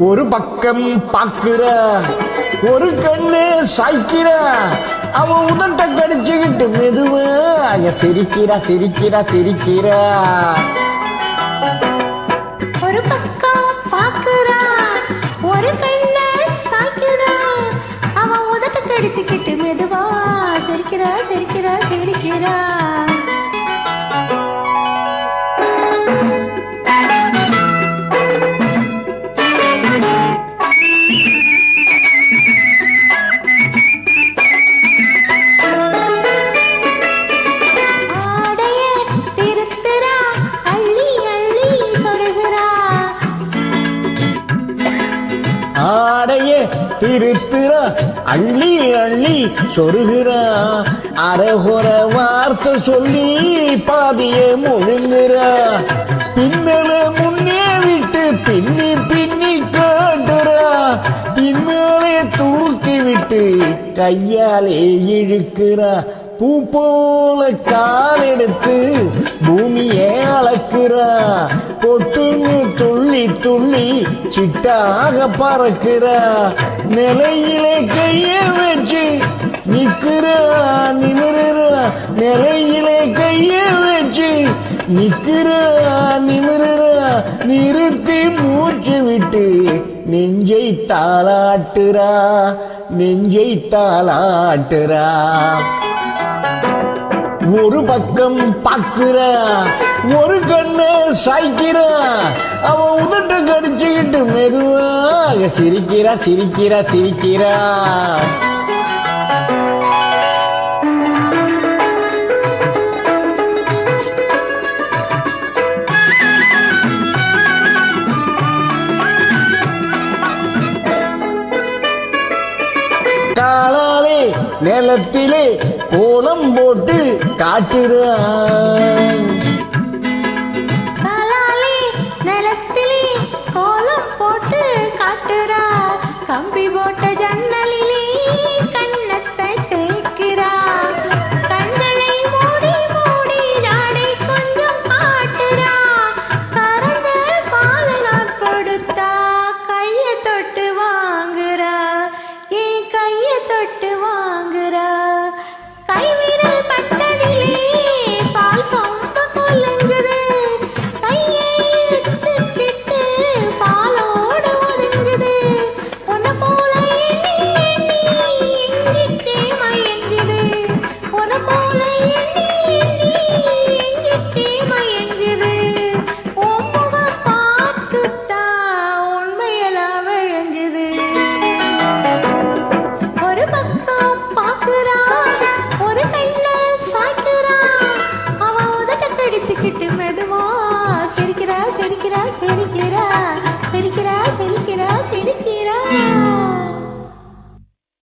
ஒரு பக்கம் பாக்குற ஒரு கண்ணு சாய்க்கிற அவ உதட்ட கடிச்சுக்கிட்டு மெதுவாக சிரிக்கிறா சிரிக்கிறா சிரிக்கிறா. ஒரு பக்கம் பாக்குறா ஒரு கண்ண சாய்க்கிறா அவ உதட்ட கடிச்சுக்கிட்டு மெதுவா சிரிக்கிறா சிரிக்கிறா சிரிக்கிறா. ஆடைய திருத்துற அள்ளி அள்ளி சொருகிறா அரைகுற வார்த்தை சொல்லி பாதிய முழுங்குறா. பின்னலே முன்னே விட்டு பின்னி பின்னி காட்டுறா பின்னாலே தூக்கி விட்டு கையாலே இழுக்கிறா. பூ போல கால் எடுத்து பூமியே அளக்குறா பொட்டுன்னு துள்ளி துள்ளி சிட்டாக பறக்குறா. நிலையிலே கைய வச்சு நிக்கிறா நிமிருறா நிலையிலே கைய வச்சு நிக்கிறா நிமிருறா நிறுத்தி மூச்சு விட்டு நெஞ்சை தாளாட்டுறா நெஞ்சை தாளாட்டுறா. ஒரு பக்கம் பாக்குற ஒரு கண்ணு சாய்க்கிற அவ உதட்ட கடிச்சுக்கிட்டு மெதுவாக சிரிக்கிறா சிரிக்கிறா சிரிக்கிறா. காலாலே நிலத்திலே கோலம் போட்டு காட்டுறா நிலத்திலே கோலம் போட்டு காட்டுறா. கம்பி போட்ட ஜன்னலிலே கண்ணத்தை தேய்க்கிறா. கண்களை மூடி மூடி ஜாடை கொஞ்சம் காட்டுறா. கறந்த பாலை நான் கொடுத்தா கையை தொட்டு வாங்குறா என் கையை தொட்டு வாங்குறா. கைவிரல் பட்டதிலே பால் சொம்ப கொல்லுங்குது கையை இழுத்துக்கிட்டு பாலோடு ஒதுங்குது. உன்னை போல எண்ணி எண்ணி எங்கிட்டே மயங்குது. உன்னை போல எண்ணி எண்ணி எங்கிட்டே மயங்குது. உன் முகம் பார்த்துத்தான் உண்மையெல்லாம் விளங்குது. ஒரு பக்கம் பாக்குறா ஒரு கண்ண சாய்க்கிறா அவ உதட்ட கடிச்சுக்கிட்டு மெதுவா சிரிக்கிறா சிரிக்கிறா சிரிக்கிறா.